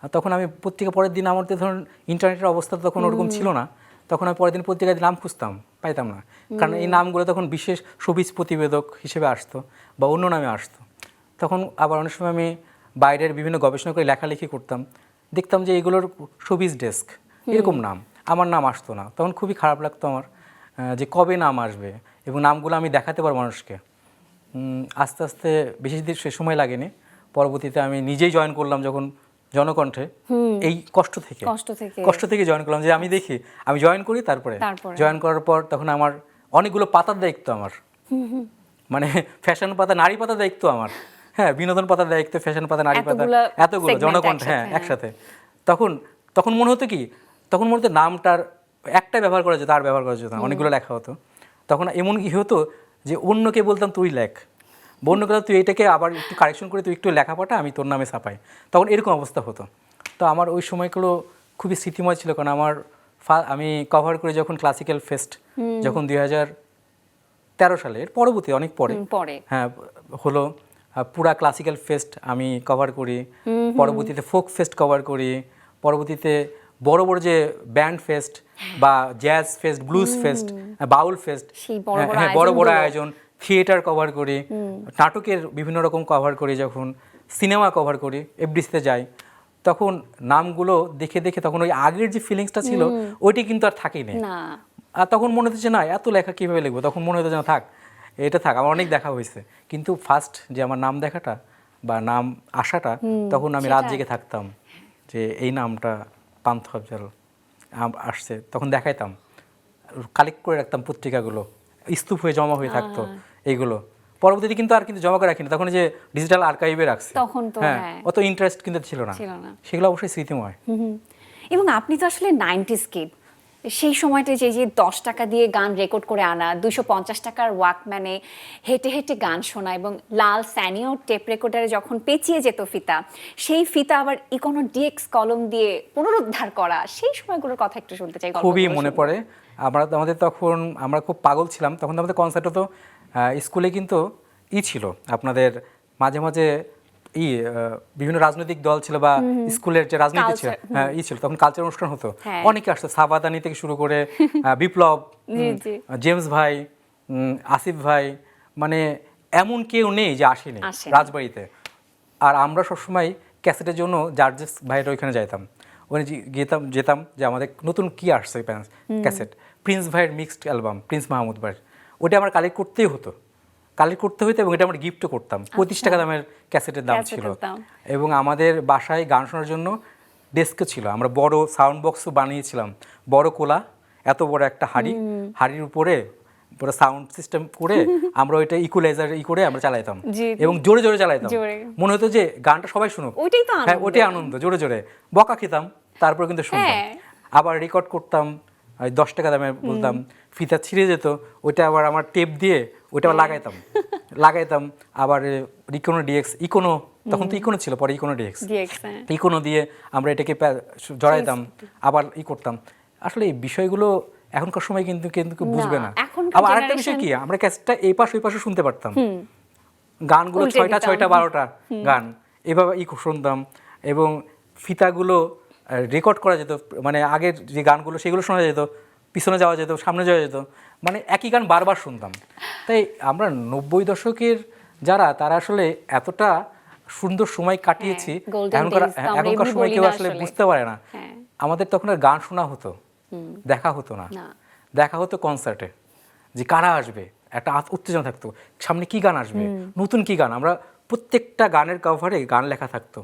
আর তখন আমি পত্রিকা পরের দিন, আমার তো ধরুন ইন্টারনেটের অবস্থা তখন ওরকম ছিল না, তখন আমি পরের দিন পত্রিকায় নাম খুঁজতাম, পাইতাম না। কারণ এই নামগুলো তখন বিশেষ শোবিজ প্রতিবেদক হিসেবে আসতো বা অন্য নামে আসতো। তখন আবার অনেক সময় আমি বাইরের বিভিন্ন গবেষণা করে লেখালেখি করতাম, দেখতাম যে এগুলোর শোবিজ ডেস্ক এরকম নাম, আমার নাম আসতো না। তখন খুবই খারাপ লাগতো আমার, যে কবে নাম আসবে এবং নামগুলো আমি দেখাতে পারবো মানুষকে। আস্তে আস্তে বেশি দিন সে সময় লাগেনি, পরবর্তীতে আমি নিজেই জয়েন করলাম যখন জনকণ্ঠে, এই কষ্ট থেকে জয়েন করলাম যে আমি দেখি, আমি জয়েন করি, তারপরে জয়েন করার পর তখন আমার অনেকগুলো পাতার দায়িত্ব আমার, মানে ফ্যাশন পাতা, নারী পাতা দায়িত্ব আমার, হ্যাঁ বিনোদন পাতার দায়িত্ব, ফ্যাশন পাতা, নারী পাতা, এতগুলো জনকণ্ঠে, হ্যাঁ একসাথে। তখন মনে হতো কি, তখন মনে হতো নামটার একটা ব্যবহার করা যেত, আর ব্যবহার করা যেত না, অনেকগুলো লেখা হতো। তখন এমন কি হতো যে অন্যকে বলতাম তুই লেখ, অন্যকে তুই এটাকে আবার একটু কারেকশন করে তুই একটু লেখা পাঠা, আমি তোর নামে ছাপাই, তখন এরকম অবস্থা হতো। তো আমার ওই সময়গুলো খুবই স্মৃতিময় ছিল, কারণ আমি কভার করে যখন ক্লাসিক্যাল ফেস্ট, যখন 2013 সালের পরবর্তী অনেক পরে হ্যাঁ হলো, পুরা ক্লাসিক্যাল ফেস্ট আমি কভার করি, পরবর্তীতে ফোক ফেস্ট কভার করি, পরবর্তীতে বড় বড় যে ব্যান্ড ফেস্ট বা জ্যাজ ফেস্ট, ব্লুজ ফেস্ট, বাউল ফেস্ট, হ্যাঁ বড় বড় আয়োজন, থিয়েটার কভার করি, নাটকের বিভিন্ন রকম কভার করি, যখন সিনেমা কভার করি, এফডিসিতে যাই, তখন নামগুলো দেখে দেখে তখন ওই আগের যে ফিলিংসটা ছিল ওইটি কিন্তু আর থাকেনি। আর তখন মনে হচ্ছে না এত লেখা কীভাবে লিখবো, তখন মনে হতো যেন থাক, এটা থাক, আমার অনেক দেখা হয়েছে। কিন্তু ফার্স্ট যে আমার নাম দেখাটা বা নাম আসাটা, তখন আমি রাত জেগে থাকতাম যে এই নামটা পান্থ আফজাল আসছে, তখন দেখাইতাম, কালেক্ট করে রাখতাম পত্রিকাগুলো, স্তূপ হয়ে জমা হয়ে থাকতো এইগুলো। পরবর্তীতে কিন্তু আর কিন্তু জমা করে রাখিনি, তখন যে ডিজিটাল আর্কাইভে রাখছি, হ্যাঁ অত ইন্টারেস্ট কিন্তু ছিল না, সেগুলো অবশ্যই স্মৃতিময়। এবং আপনি তো আসলে 90s কিড, সেই সময়টা যে 10 টাকা দিয়ে গান রেকর্ড করে আনা, 250 টাকার ওয়াকম্যানে হেঁটে হেঁটে গান শোনা, এবং লাল স্যানিও টেপ রেকর্ডারে যখন পেঁচিয়ে যেত ফিতা, সেই ফিতা আবার ইকোনো ডিএক্স কলম দিয়ে পুনরুদ্ধার করা, সেই সময়গুলোর কথা একটু শুনতে চাই। খুবই মনে পড়ে। আমাদের তখন আমরা খুব পাগল ছিলাম, তখন আমাদের কনসার্ট হতো স্কুলে, কিন্তু ছিল আপনাদের মাঝে মাঝে বিভিন্ন রাজনৈতিক দল ছিল বা স্কুলের যে রাজনীতি ছিল, ছিল, তখন কালচার অনুষ্ঠান হতো, অনেকে আসতো, সাবাদানি থেকে শুরু করে বিপ্লব, জেমস ভাই, আসিফ ভাই, মানে এমন কেউ নেই যে আসেনি রাজবাড়িতে। আর আমরা সবসময় ক্যাসেটের জন্য জার্জেস ভাইয়ের ওইখানে যাইতাম, ওখানে যেতাম যে আমাদের নতুন কি আসছে ক্যাসেট, প্রিন্স ভাইয়ের মিক্সড অ্যালবাম, প্রিন্স মাহমুদ ভাইয়ের, ওটা আমার কালেক্ট করতেই হতো, এবং এটা আমরা গিফটও করতাম। 25 টাকা দামের ক্যাসেটের দাম ছিল। এবং আমাদের বাসায় গান শোনার জন্য ডেস্কও ছিল, আমরা বড় সাউন্ড বক্সও বানিয়েছিলাম, বড় কোলা, এত বড় একটা হাড়ির উপরে পুরো সাউন্ড সিস্টেম করে আমরা ওইটা ইকুয়ালাইজার করে আমরা চালাইতাম, এবং জোরে জোরে চালাইতাম, মনে হতো যে গানটা সবাই শুনুক, হ্যাঁ ওইটাই আনন্দ, জোরে জোরে বকা খেতাম, তারপর কিন্তু শুনতাম। আবার রেকর্ড করতাম, 10 টাকা দামে বলতাম, ফিতা ছিঁড়ে যেত, ওইটা আবার আমার টেপ দিয়ে ওইটা লাগাইতাম, আবার ইকোনো, তখন তো ইকোনো ছিল, পরে ইকোনো দিয়ে আমরা এটাকে জড়াইতাম, আবার করতাম। আসলে এই বিষয়গুলো এখনকার সময় কিন্তু বুঝবে না। আবার আরেকটা বিষয় কি, আমরা ক্যাসেটটা এই পাশ ওই পাশে শুনতে পারতাম, গানগুলো 6টা 12টা গান এভাবে শুনতাম, এবং ফিতাগুলো রেকর্ড করা যেত, মানে আগের যে গানগুলো সেগুলো শোনা যেত, পিছনে যাওয়া যেত, সামনে যাওয়া যেত, মানে একই গান বারবার শুনতাম। তাই আমরা 90 দশকের তারা আসলে এতটা সুন্দর সময় কাটিয়েছি, golden এখনকার days তো আমরা এখনকার এমনি সময় বলি কেউ না আসলে আসলে। বুঝতে পারে না। হ্যাঁ। আমাদের তখন আর গান শোনা হতো, দেখা হতো না। না। দেখা হতো কনসার্টে, যে কারা আসবে, একটা উত্তেজনা থাকতো, সামনে কি গান আসবে, নতুন কি গান। আমরা প্রত্যেকটা গানের কভারে গান লেখা থাকতো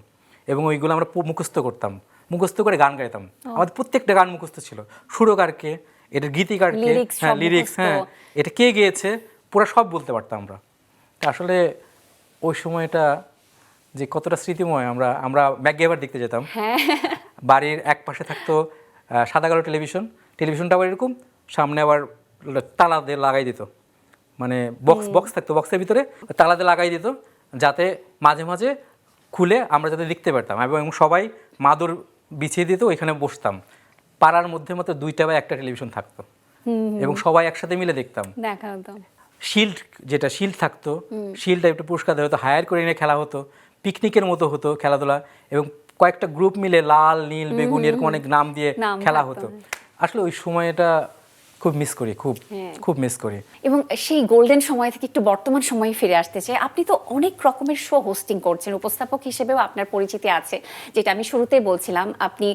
এবং ওইগুলো আমরা মুখস্থ করতাম, মুখস্থ করে গান গাইতাম। আমাদের প্রত্যেকটা গান মুখস্থ ছিল, সুরকারকে, এটার গীতিকারকে, Lyrics হ্যাঁ সব লিরিক্স, মুখস্থ। হ্যাঁ এটা কে গেয়েছে, পুরো সব বলতে পারতাম আমরা। তা আসলে ওই সময়টা যে কতটা স্মৃতিময়। আমরা আমরা ম্যাকগেভার দেখতে যেতাম। হ্যাঁ। বাড়ির এক পাশে থাকতো সাদা কালো টেলিভিশনটা আবার এরকম, সামনে আবার তালা দিয়ে লাগাই দিত, মানে বক্স থাকতো, বক্সের ভিতরে তালা দিয়ে লাগাই দিত, যাতে মাঝে মাঝে খুলে আমরা যাতে দেখতে পারতাম। এবং সবাই মাদুর বিছিয়ে দিত, ওইখানে বসতাম। পাড়ার মধ্যে মাত্র 2টা বা 1টা টেলিভিশন থাকতো এবং সবাই একসাথে মিলে দেখতাম। দেখা হতো। শিল্ড থাকতো, শিল্ডটা একটু পুরস্কার দেওয়া হতো, হায়ার করে এনে খেলা হতো, পিকনিকের মতো হতো খেলাধুলা, এবং কয়েকটা গ্রুপ মিলে লাল নীল বেগুনি এরকম অনেক নাম দিয়ে নাম খেলা থাকতো। হতো। আসলে ওই সময়টা খুব মিস করি, হ্যাঁ। খুব মিস করি। এবং সেই গোল্ডেন সময় থেকে একটু বর্তমান সময়ে ফিরে আসতে চাই। আপনি তো অনেক রকমের শো হোস্টিং করছেন, উপস্থাপক হিসেবেও আপনার পরিচিতি আছে, যেটা আমি শুরুতেই বলছিলাম। আপনি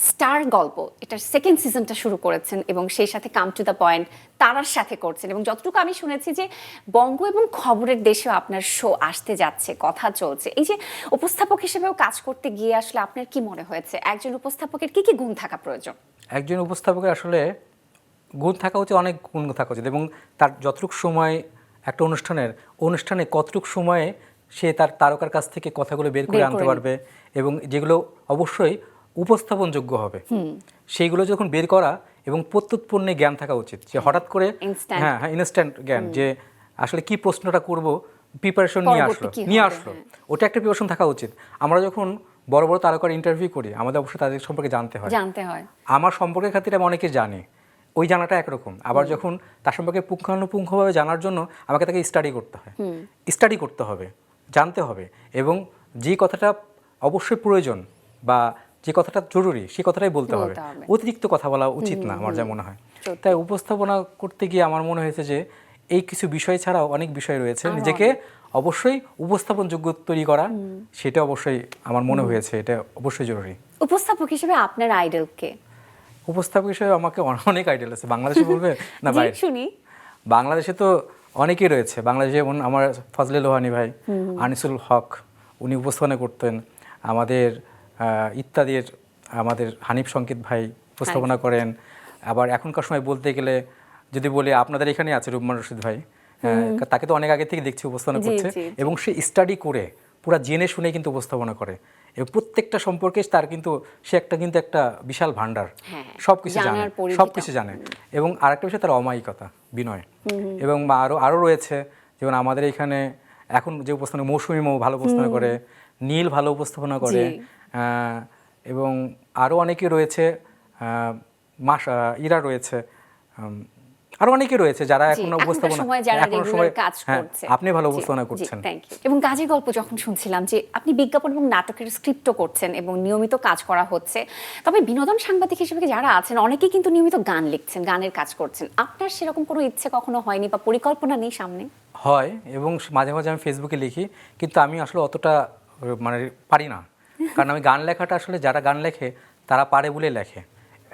স্টার গল্প, এটার সেকেন্ড সিজনটা শুরু করেছেন এবং সেই সাথে কাম টু দ্য পয়েন্ট তারার সাথে করছেন, এবং যতটুকু আমি শুনেছি যে বঙ্গ এবং খবরের দেশেও আপনার শো আসতে যাচ্ছে, কথা চলছে। এই যে উপস্থাপক হিসেবেও কাজ করতে গিয়ে আসলে আপনার কি মনে হয়েছে, একজন উপস্থাপকের কি কি গুণ থাকা প্রয়োজন? একজন উপস্থাপকের আসলে গুণ থাকা উচিত, অনেক গুণ থাকা উচিত, এবং তার যতটুকু সময় একটা অনুষ্ঠানে কতটুকু সময়ে সে তার তারকার কাছ থেকে কথাগুলো বের করে আনতে পারবে, এবং যেগুলো অবশ্যই উপস্থাপনযোগ্য হবে সেইগুলো যখন বের করা, এবং প্রত্যুৎপন্নে জ্ঞান থাকা উচিত, যে হঠাৎ করে Instant. হ্যাঁ ইনস্ট্যান্ট জ্ঞান, যে আসলে কি প্রশ্নটা করব, প্রিপারেশন পরবর্তী কি নিয়ে হবে, আসলো, হ্যাঁ। ওটা একটা প্রিপারেশন থাকা উচিত। আমরা যখন বড় বড় তারকার ইন্টারভিউ করি, আমাদের অবশ্যই তাদের সম্পর্কে জানতে হয়। আমার সম্পর্কের খাতিরে আমি অনেকে জানি, ওই জানাটা একরকম। আবার যখন তার সম্পর্কে পুঙ্খানুপুঙ্খভাবে জানার জন্য আমাকে তাকে স্টাডি করতে হবে, জানতে হবে, এবং যে কথাটা অবশ্যই প্রয়োজন বা যে কথাটা জরুরি সেই কথাটাই বলতে হবে। অতিরিক্ত কথা বলা উচিত না, আমার যা মনে হয়। তাই উপস্থাপনা করতে গিয়ে আমার মনে হয়েছে যে এই কিছু বিষয় ছাড়াও অনেক বিষয় রয়েছে, নিজেকে অবশ্যই উপস্থাপনযোগ্য তৈরি করা, সেটা অবশ্যই আমার মনে হয়েছে, এটা অবশ্যই জরুরি। উপস্থাপক হিসেবে আপনার আইডল কে? উপস্থাপক হিসেবে আমাকে অনেক আইডল আছে। বাংলাদেশে বলবে না বাইরে? শুনি। বাংলাদেশে তো অনেকেই রয়েছে। বাংলাদেশে যেমন আমার ফজলে লোহানী ভাই, আনিসুল হক, উনি উপস্থাপনা করতেন। আমাদের ইত্যাদির আমাদের হানিফ সংকেত ভাই উপস্থাপনা করেন। আবার এখনকার সময় বলতে গেলে যদি বলি, আপনাদের এখানে আছে রুম্মান রশিদ ভাই, তাকে তো অনেক আগে থেকে দেখছি উপস্থাপনা করছে, এবং সে স্টাডি করে পুরা জেনে শুনে কিন্তু উপস্থাপনা করে, এবং প্রত্যেকটা সম্পর্কে তার কিন্তু সে একটা বিশাল ভান্ডার, সবকিছু জানে। এবং আরেকটা বিষয়, তার অমায়িকতা, বিনয়, এবং আরও রয়েছে। যেমন আমাদের এখানে এখন যে উপস্থাপনা, মৌসুমী ভালো উপস্থাপনা করে, নীল ভালো উপস্থাপনা করে, এবং আরও অনেকে রয়েছে, ইরা রয়েছে, আরো অনেকে রয়েছে যারা এখন উপস্থাপনা কাজ করছে। আপনি ভালো উপস্থাপনা করছেন। এবং কাজের গল্প যখন শুনছিলাম যে আপনি বিজ্ঞাপন এবং নাটকের স্ক্রিপ্টও করছেন এবং নিয়মিত কাজ করা হচ্ছে, তবে বিনোদন সাংবাদিক হিসেবে যারা আছেন অনেকেই কিন্তু নিয়মিত গান লিখছেন, গানের কাজ করছেন। আপনার সেরকম কোনো ইচ্ছে কখনো হয়নি বা পরিকল্পনা নেই সামনে? হয়, এবং মাঝে মাঝে আমি ফেসবুকে লিখি, কিন্তু আমি আসলে অতটা মানে পারি না। কারণ আমি গান লেখাটা আসলে যারা গান লেখে তারা পারে বলে লেখে,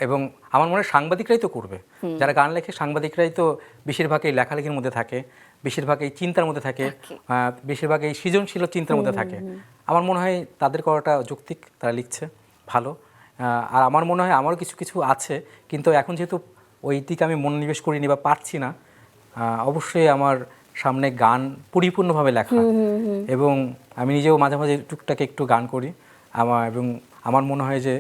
এবং আমার মনে হয় সাংবাদিকরাই তো করবে। যারা গান লেখে সাংবাদিকরাই তো বেশিরভাগ এই লেখালেখির মধ্যে থাকে, বেশিরভাগ এই চিন্তার মধ্যে থাকে, বেশিরভাগ এই সৃজনশীল চিন্তার মধ্যে থাকে। আমার মনে হয় তাদের করাটা যৌক্তিক, তারা লিখছে ভালো। আর আমার মনে হয় আমারও কিছু কিছু আছে, কিন্তু এখন যেহেতু ওই দিকে আমি মনোনিবেশ করিনি বা পারছি না। অবশ্যই আমার সামনে গান পরিপূর্ণভাবে লেখা, এবং আমি নিজেও মাঝে মাঝে টুকটাক একটু গান করি। এবং আমার মনে হয় যে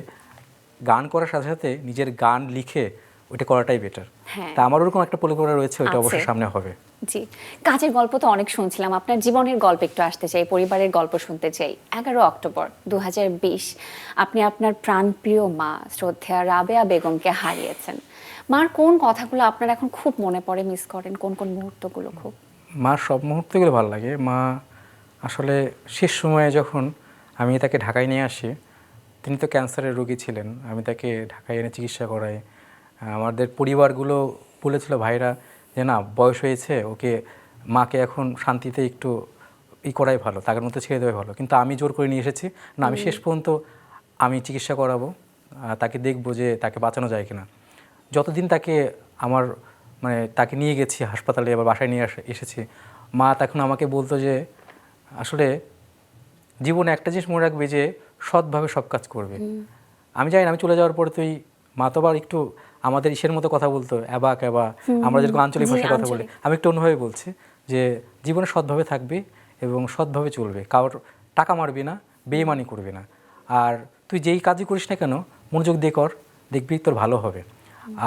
গান করার সাথে সাথে নিজের গান লিখে ওইটা করাটাই বেটার। তা আমার ওরকম একটা পরিকল্পনা রয়েছে, ওইটা অবশ্যই সামনে হবে। জি, কাজের গল্প তো অনেক শুনছিলাম, আপনার জীবনের গল্প একটু আসতে চাই, পরিবারের গল্প শুনতে চাই। 11 অক্টোবর 2020 আপনি আপনার প্রাণপ্রিয় মা শ্রদ্ধেয়া রাবেয়া বেগমকে হারিয়েছেন। মার কোন কথাগুলো আপনার এখন খুব মনে পড়ে, মিস করেন? কোন কোন মুহূর্তগুলো? খুব মার সব মুহূর্তগুলো ভালো লাগে। মা আসলে শেষ সময়ে যখন আমি তাকে ঢাকায় নিয়ে আসি, তিনি তো ক্যান্সারের রোগী ছিলেন, আমি তাকে ঢাকায় এনে চিকিৎসা করাই। আমাদের পরিবারগুলো বলেছিল, ভাইরা, যে না বয়স হয়েছে, ওকে মাকে এখন শান্তিতে একটু করাই ভালো, তাদের মতো ছেড়ে দেওয়াই ভালো। কিন্তু আমি জোর করে নিয়ে এসেছি না, আমি শেষ পর্যন্ত আমি চিকিৎসা করাবো, তাকে দেখবো যে তাকে বাঁচানো যায় কিনা। যতদিন তাকে আমার মানে তাকে নিয়ে গেছি হাসপাতালে, আবার বাসায় নিয়ে এসেছি, মা তখন আমাকে বলতো যে আসলে জীবনে একটা জিনিস মনে রাখবে যে সৎভাবে সব কাজ করবে। আমি জানি না, আমি চলে যাওয়ার পরে তুই মা তো আবার একটু আমাদের ইসের মতো কথা বলতো, অ্যাবা ক্যাবা, আমরা যেরকম আঞ্চলিক ভাষায় কথা বলি, আমি একটু অন্যভাবে বলছি যে জীবনে সৎভাবে থাকবে এবং সৎভাবে চলবে, কারোর টাকা মারবি না, বেইমানি করবি না, আর তুই যেই কাজই করিস না কেন মনোযোগ দিয়ে কর, দেখবি তোর ভালো হবে।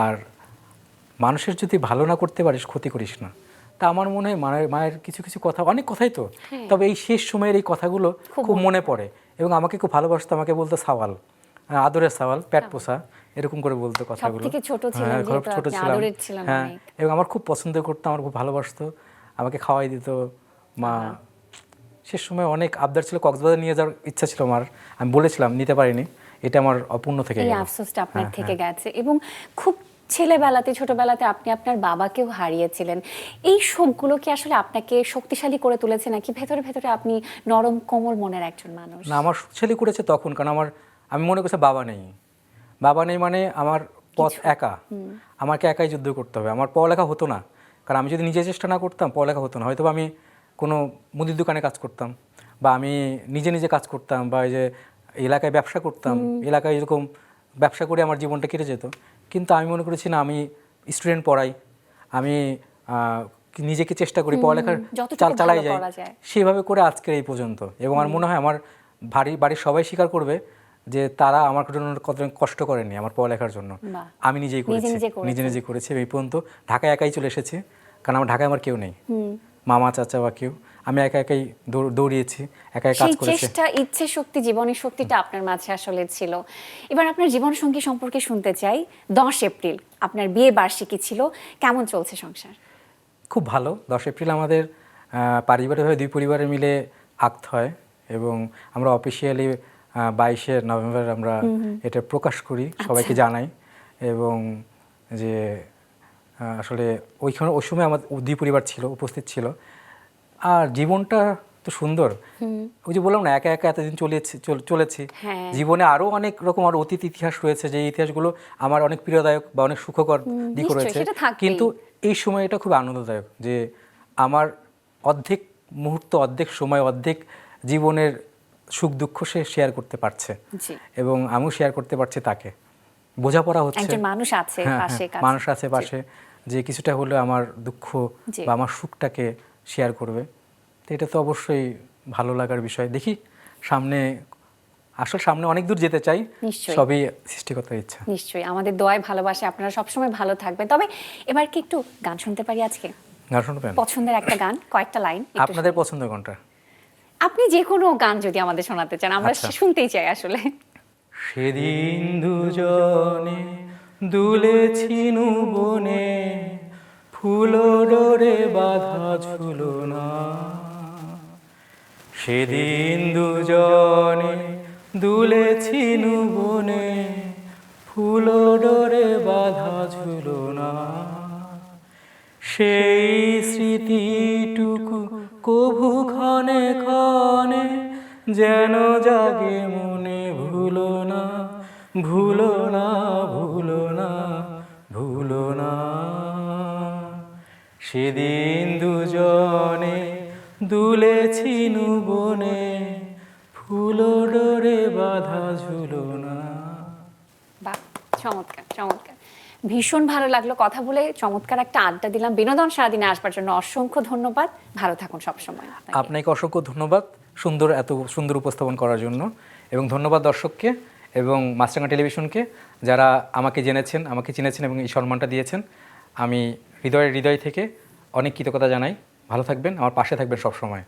আর মানুষের যদি ভালো না করতে পারিস ক্ষতি করিস না। তা আমার মনে হয় মায়ের কিছু কিছু কথা, অনেক কথাই তো, তবে এই শেষ সময়ের এই কথাগুলো খুব মনে পড়ে। এবং আমাকে খুব ভালোবাসতো, আমাকে বলতো সাওয়াল, আদরের সাওয়াল, পেট পোষা, এরকম করে বলতো কথাগুলো। ছোট ছিলেন, ছোট ছিলাম, হ্যাঁ, এবং আমার খুব পছন্দ করতো, আমার খুব ভালোবাসতো, আমাকে খাওয়াই দিত মা। শেষ সময় অনেক আবদার ছিল, কক্সবাজার নিয়ে যাওয়ার ইচ্ছা ছিল আমার, আমি বলেছিলাম, নিতে পারিনি, এটা আমার অপূর্ণ থেকে গেল। এই আফসোসটা আপনার থেকে গেছে। এবং খুব ছোটবেলাতে আপনি আপনার বাবাকেও হারিয়েছিলেন। এই শোকগুলো কি আসলে আপনাকে শক্তিশালী করে তুলেছে, নাকি ভেতরে ভেতরে আপনি নরম কোমল মনের একজন মানুষ? না, আমার শক্তিশালী করেছে তখন, কারণ আমি মনে করছি বাবা নেই মানে আমার পথ একা, আমাকে একাই যুদ্ধ করতে হবে। আমার পড়ালেখা হতো না, কারণ আমি যদি নিজে চেষ্টা না করতাম পড়ালেখা হতো না। হয়তো আমি কোনো মুদির দোকানে কাজ করতাম, বা আমি নিজে কাজ করতাম, বা এই যে এলাকায় ব্যবসা করতাম, এলাকায় এরকম ব্যবসা করে আমার জীবনটা কেটে যেত। কিন্তু আমি মনে করেছি না, আমি স্টুডেন্ট পড়াই, আমি নিজেকে চেষ্টা করি, পড়ালেখার চালাই যাই, সেভাবে করে আজকের এই পর্যন্ত। এবং আমার মনে হয় আমার বাড়ির সবাই স্বীকার করবে যে তারা আমার জন্য কত কষ্ট করেনি আমার পড়ালেখার জন্য, আমি নিজে করেছি। এই পর্যন্ত ঢাকায় একাই চলে এসেছি, কারণ আমার ঢাকায় আমার কেউ নেই, মামা চাচা বা কেউ, আমি একাই দৌড়িয়েছি, একাই কাজ করেছি। চেষ্টা, ইচ্ছে শক্তি, জীবনের শক্তিটা আপনার মাঝে আসলে ছিল। এবার আপনার জীবন সঙ্গী সম্পর্কে শুনতে চাই। 10 এপ্রিল আপনার বিয়ে বার্ষিকী ছিল, কেমন চলছে সংসার? খুব ভালো। 10 এপ্রিল আমাদের পারিবারিকভাবে দুই পরিবারের মিলে আক্ত হয়, এবং আমরা অফিসিয়ালি 22শে নভেম্বর আমরা এটা প্রকাশ করি, সবাইকে জানাই। এবং যে আসলে ওই সময় আমার দুই পরিবার ছিল, উপস্থিত ছিল। আর জীবনটা তো সুন্দর, ওই যে বললাম না, একা এতদিন চলেছি। জীবনে আরও অনেক রকম আর অতীত ইতিহাস রয়েছে, যে ইতিহাসগুলো আমার অনেক প্রিয়দায়ক বা অনেক সুখকর দিক রয়েছে। কিন্তু এই সময়টা খুব আনন্দদায়ক, যে আমার অর্ধেক মুহূর্ত, অর্ধেক সময়, অর্ধেক জীবনের সুখ দুঃখ সে শেয়ার করতে পারছে, এবং আমিও শেয়ার করতে পারছি তাকে। বোঝাপড়া হচ্ছে, মানুষ আছে পাশে, যে কিছুটা হলেও আমার দুঃখ বা আমার সুখটাকে শেয়ার করবে। তো এটা তো অবশ্যই ভালো লাগার বিষয়। দেখি সামনে অনেক দূর যেতে চাই, সবই সৃষ্টিকর্তার ইচ্ছা। নিশ্চয়ই, আমাদের দোয়ায় ভালোবাসে, আপনারা সবসময় ভালো থাকবেন। তবে এবার কি একটু গান শুনতে পারি আজকে? গান শুনবেন? পছন্দের একটা গান, কয়েকটা লাইন। আপনাদের পছন্দের কোনটা? আপনি যে কোনো গান যদি আমাদের শোনাতে চান, আমরা শুনতেই চাই আসলে। সেদিন দুজনে দুলেছি বনে, ফুল ডোরে বাঁধা ঝুলো না। সেদিন দুজনে দুলেছি বনে, ফুল ডোরে বাঁধা ঝুলো না। সেই স্মৃতিটুকু কভু ক্ষণে ক্ষণে যেন জাগে মনে, ভুলো না, ভুলো না, ভুলো না, ভুলো না। সেদিন দুজনে দুলেছি বনে, ফুল ডোরে বাঁধা ঝুলো না। বাহ, চমৎকার চমৎকার, ভীষণ ভালো লাগলো কথা বলে। চমৎকার একটা আড্ডা দিলাম। বিনোদন সারাদিনে আসবার জন্য অসংখ্য ধন্যবাদ। ভালো থাকুন সবসময়। আপনাকে অসংখ্য ধন্যবাদ এত সুন্দর উপস্থাপন করার জন্য, এবং ধন্যবাদ দর্শককে এবং মাছরাঙা টেলিভিশনকে, যারা আমাকে জেনেছেন, আমাকে চিনেছেন এবং এই সম্মানটা দিয়েছেন। আমি হৃদয় থেকে অনেক কৃতজ্ঞতা জানাই। ভালো থাকবেন, আমার পাশে থাকবেন সবসময়।